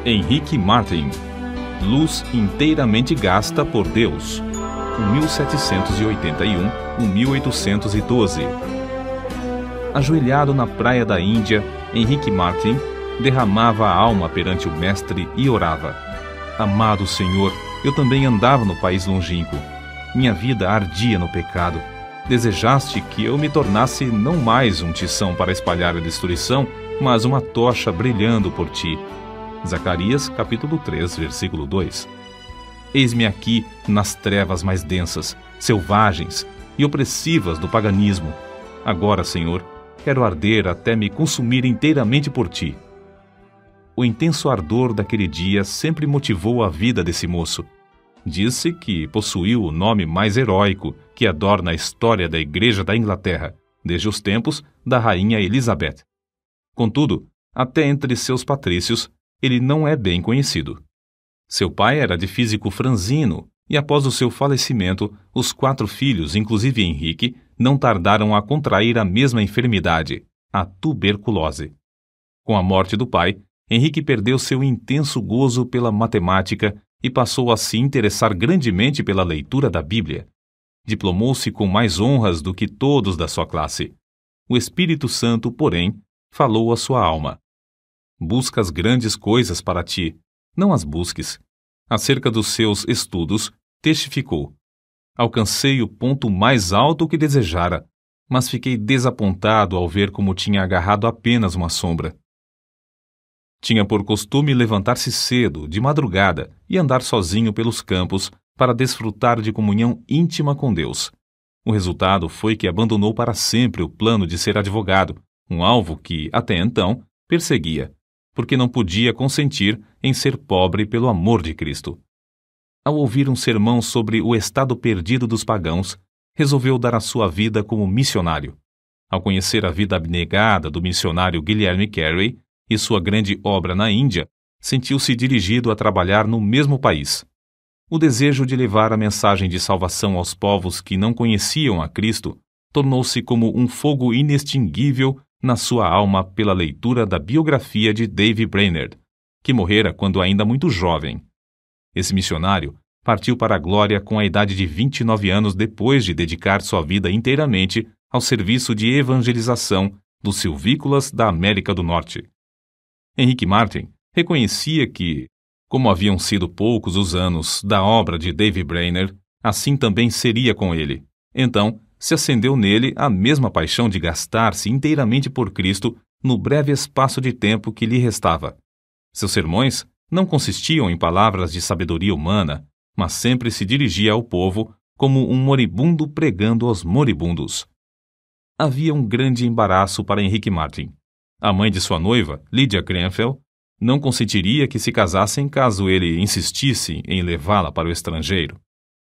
Henrique Martin, Luz inteiramente gasta por Deus, 1781-1812. Ajoelhado na praia da Índia, Henrique Martin derramava a alma perante o Mestre e orava: Amado Senhor, eu também andava no país longínquo. Minha vida ardia no pecado. Desejaste que eu me tornasse não mais um tição para espalhar a destruição, mas uma tocha brilhando por ti. Zacarias, capítulo 3, versículo 2. Eis-me aqui nas trevas mais densas, selvagens e opressivas do paganismo. Agora, Senhor, quero arder até me consumir inteiramente por ti. O intenso ardor daquele dia sempre motivou a vida desse moço. Diz-se que possuiu o nome mais heróico que adorna a história da Igreja da Inglaterra, desde os tempos da Rainha Elizabeth. Contudo, até entre seus patrícios, ele não é bem conhecido. Seu pai era de físico franzino e, após o seu falecimento, os 4 filhos, inclusive Henrique, não tardaram a contrair a mesma enfermidade, a tuberculose. Com a morte do pai, Henrique perdeu seu intenso gozo pela matemática e passou a se interessar grandemente pela leitura da Bíblia. Diplomou-se com mais honras do que todos da sua classe. O Espírito Santo, porém, falou à sua alma: Buscas grandes coisas para ti, não as busques. Acerca dos seus estudos, testificou: Alcancei o ponto mais alto que desejara, mas fiquei desapontado ao ver como tinha agarrado apenas uma sombra. Tinha por costume levantar-se cedo, de madrugada, e andar sozinho pelos campos para desfrutar de comunhão íntima com Deus. O resultado foi que abandonou para sempre o plano de ser advogado, um alvo que, até então, perseguia, porque não podia consentir em ser pobre pelo amor de Cristo. Ao ouvir um sermão sobre o estado perdido dos pagãos, resolveu dar a sua vida como missionário. Ao conhecer a vida abnegada do missionário Guilherme Carey e sua grande obra na Índia, sentiu-se dirigido a trabalhar no mesmo país. O desejo de levar a mensagem de salvação aos povos que não conheciam a Cristo tornou-se como um fogo inextinguível na sua alma pela leitura da biografia de Dave Brainerd, que morrera quando ainda muito jovem. Esse missionário partiu para a glória com a idade de 29 anos depois de dedicar sua vida inteiramente ao serviço de evangelização dos silvícolas da América do Norte. Henrique Martin reconhecia que, como haviam sido poucos os anos da obra de Dave Brainerd, assim também seria com ele. Então, se acendeu nele a mesma paixão de gastar-se inteiramente por Cristo no breve espaço de tempo que lhe restava. Seus sermões não consistiam em palavras de sabedoria humana, mas sempre se dirigia ao povo como um moribundo pregando aos moribundos. Havia um grande embaraço para Henrique Martin. A mãe de sua noiva, Lydia Grenfell, não consentiria que se casassem caso ele insistisse em levá-la para o estrangeiro.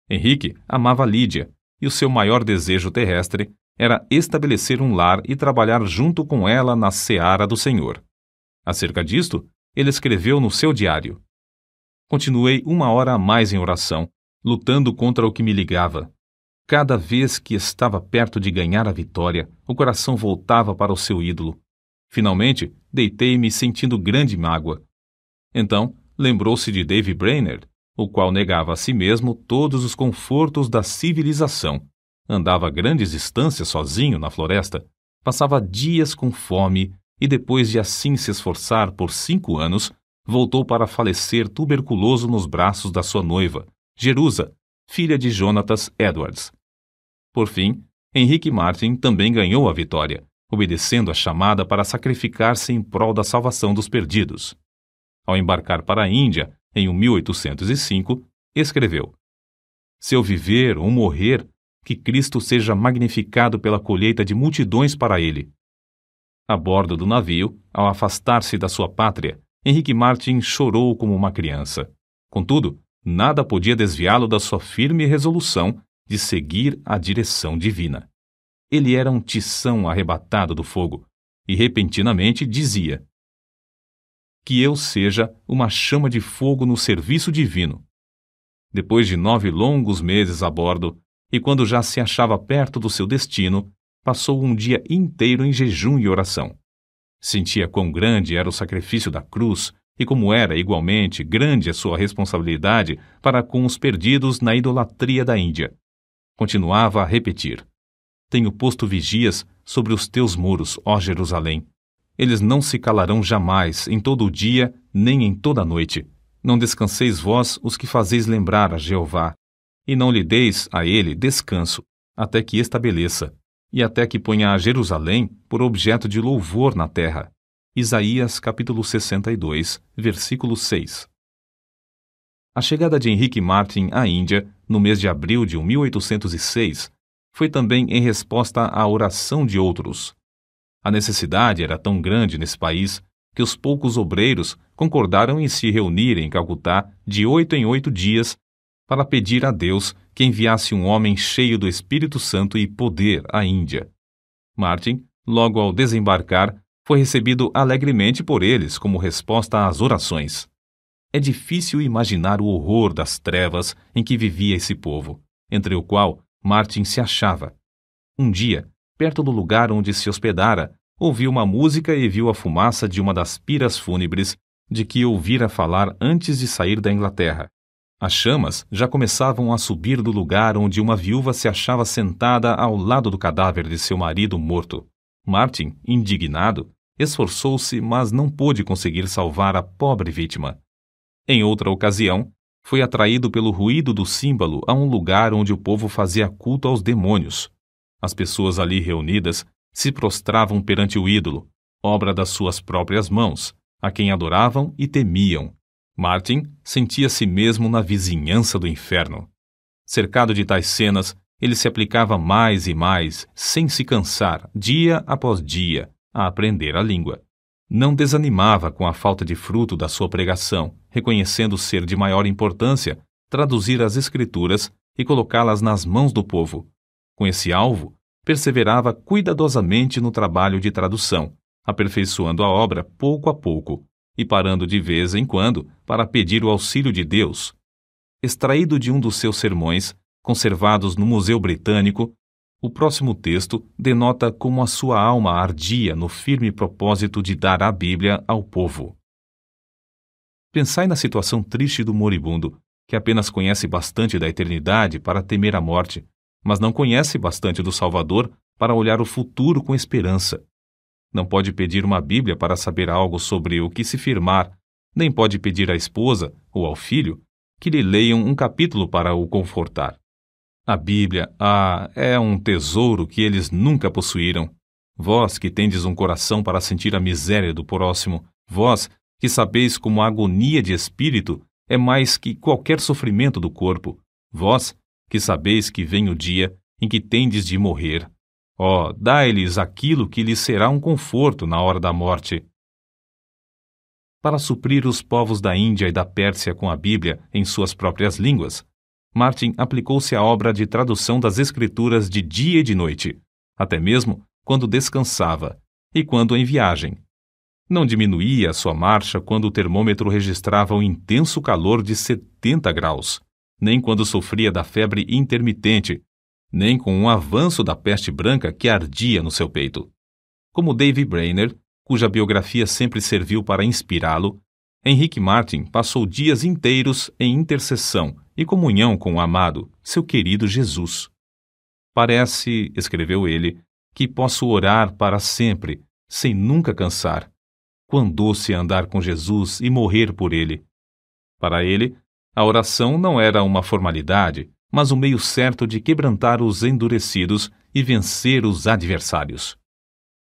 Henrique amava Lydia, e o seu maior desejo terrestre era estabelecer um lar e trabalhar junto com ela na seara do Senhor. Acerca disto, ele escreveu no seu diário: Continuei 1 hora a mais em oração, lutando contra o que me ligava. Cada vez que estava perto de ganhar a vitória, o coração voltava para o seu ídolo. Finalmente, deitei-me sentindo grande mágoa. Então, lembrou-se de Dave Brainerd, o qual negava a si mesmo todos os confortos da civilização. Andava grandes distâncias sozinho na floresta, passava dias com fome e, depois de assim se esforçar por 5 anos, voltou para falecer tuberculoso nos braços da sua noiva, Jerusa, filha de Jonatas Edwards. Por fim, Henrique Martin também ganhou a vitória, obedecendo a chamada para sacrificar-se em prol da salvação dos perdidos. Ao embarcar para a Índia, em 1805, escreveu: Se eu viver ou morrer, que Cristo seja magnificado pela colheita de multidões para ele. A bordo do navio, ao afastar-se da sua pátria, Henrique Martin chorou como uma criança. Contudo, nada podia desviá-lo da sua firme resolução de seguir a direção divina. Ele era um tição arrebatado do fogo, e repentinamente dizia: Que eu seja uma chama de fogo no serviço divino. Depois de 9 longos meses a bordo, e quando já se achava perto do seu destino, passou um dia inteiro em jejum e oração. Sentia quão grande era o sacrifício da cruz e como era igualmente grande a sua responsabilidade para com os perdidos na idolatria da Índia. Continuava a repetir: tenho posto vigias sobre os teus muros, ó Jerusalém. Eles não se calarão jamais em todo o dia, nem em toda a noite. Não descanseis vós os que fazeis lembrar a Jeová, e não lhe deis a ele descanso, até que estabeleça, e até que ponha a Jerusalém por objeto de louvor na terra. Isaías capítulo 62, versículo 6. A chegada de Henrique Martyn à Índia, no mês de abril de 1806, foi também em resposta à oração de outros. A necessidade era tão grande nesse país que os poucos obreiros concordaram em se reunir em Calcutá de 8 em 8 dias para pedir a Deus que enviasse um homem cheio do Espírito Santo e poder à Índia. Martyn, logo ao desembarcar, foi recebido alegremente por eles como resposta às orações. É difícil imaginar o horror das trevas em que vivia esse povo, entre o qual Martyn se achava. Um dia, perto do lugar onde se hospedara, ouviu uma música e viu a fumaça de uma das piras fúnebres de que ouvira falar antes de sair da Inglaterra. As chamas já começavam a subir do lugar onde uma viúva se achava sentada ao lado do cadáver de seu marido morto. Martyn, indignado, esforçou-se, mas não pôde conseguir salvar a pobre vítima. Em outra ocasião, foi atraído pelo ruído do símbolo a um lugar onde o povo fazia culto aos demônios. As pessoas ali reunidas se prostravam perante o ídolo, obra das suas próprias mãos, a quem adoravam e temiam. Martyn sentia-se mesmo na vizinhança do inferno. Cercado de tais cenas, ele se aplicava mais e mais, sem se cansar, dia após dia, a aprender a língua. Não desanimava com a falta de fruto da sua pregação, reconhecendo ser de maior importância traduzir as Escrituras e colocá-las nas mãos do povo. Com esse alvo, perseverava cuidadosamente no trabalho de tradução, aperfeiçoando a obra pouco a pouco e parando de vez em quando para pedir o auxílio de Deus. Extraído de um dos seus sermões, conservados no Museu Britânico, o próximo texto denota como a sua alma ardia no firme propósito de dar a Bíblia ao povo. Pensai na situação triste do moribundo, que apenas conhece bastante da eternidade para temer a morte, mas não conhece bastante do Salvador para olhar o futuro com esperança. Não pode pedir uma Bíblia para saber algo sobre o que se firmar, nem pode pedir à esposa ou ao filho que lhe leiam um capítulo para o confortar. A Bíblia, é um tesouro que eles nunca possuíram. Vós que tendes um coração para sentir a miséria do próximo, vós que sabeis como a agonia de espírito é mais que qualquer sofrimento do corpo, vós que sabeis que vem o dia em que tendes de morrer. Dai-lhes aquilo que lhes será um conforto na hora da morte. Para suprir os povos da Índia e da Pérsia com a Bíblia em suas próprias línguas, Martyn aplicou-se à obra de tradução das Escrituras de dia e de noite, até mesmo quando descansava e quando em viagem. Não diminuía a sua marcha quando o termômetro registrava o intenso calor de 70 graus, nem quando sofria da febre intermitente, nem com um avanço da peste branca que ardia no seu peito. Como David Brainerd, cuja biografia sempre serviu para inspirá-lo, Henrique Martyn passou dias inteiros em intercessão e comunhão com o amado, seu querido Jesus. Parece, escreveu ele, que posso orar para sempre, sem nunca cansar. Quão doce andar com Jesus e morrer por ele. Para ele, a oração não era uma formalidade, mas um meio certo de quebrantar os endurecidos e vencer os adversários.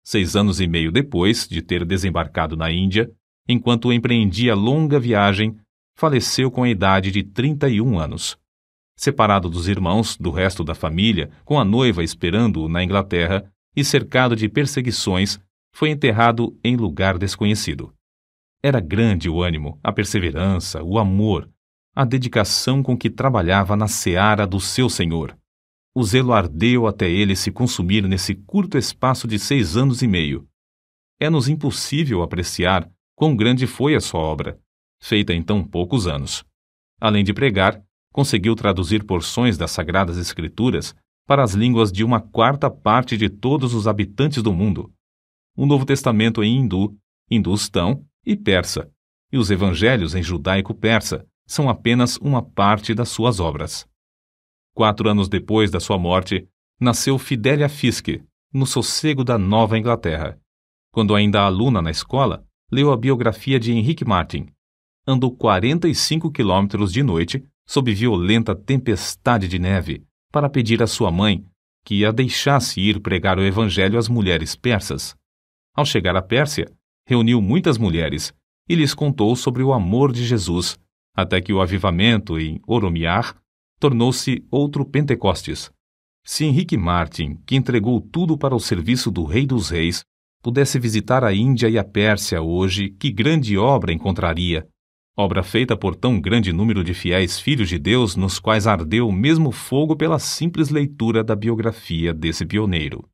6 anos e meio depois de ter desembarcado na Índia, enquanto empreendia longa viagem, faleceu com a idade de 31 anos. Separado dos irmãos, do resto da família, com a noiva esperando-o na Inglaterra e cercado de perseguições, foi enterrado em lugar desconhecido. Era grande o ânimo, a perseverança, o amor, a dedicação com que trabalhava na seara do seu Senhor. O zelo ardeu até ele se consumir nesse curto espaço de 6 anos e meio. É-nos impossível apreciar quão grande foi a sua obra, feita em tão poucos anos. Além de pregar, conseguiu traduzir porções das Sagradas Escrituras para as línguas de 1/4 parte de todos os habitantes do mundo. O Novo Testamento em hindu, hindustão e persa, e os evangelhos em judaico-persa são apenas uma parte das suas obras. 4 anos depois da sua morte, nasceu Fidelia Fiske, no sossego da Nova Inglaterra. Quando ainda aluna na escola, leu a biografia de Henrique Martin. Andou 45 quilômetros de noite, sob violenta tempestade de neve, para pedir à sua mãe que a deixasse ir pregar o evangelho às mulheres persas. Ao chegar à Pérsia, reuniu muitas mulheres e lhes contou sobre o amor de Jesus, até que o avivamento em Oromiar tornou-se outro Pentecostes. Se Henrique Martin, que entregou tudo para o serviço do Rei dos Reis, pudesse visitar a Índia e a Pérsia hoje, que grande obra encontraria! Obra feita por tão grande número de fiéis filhos de Deus, nos quais ardeu o mesmo fogo pela simples leitura da biografia desse pioneiro.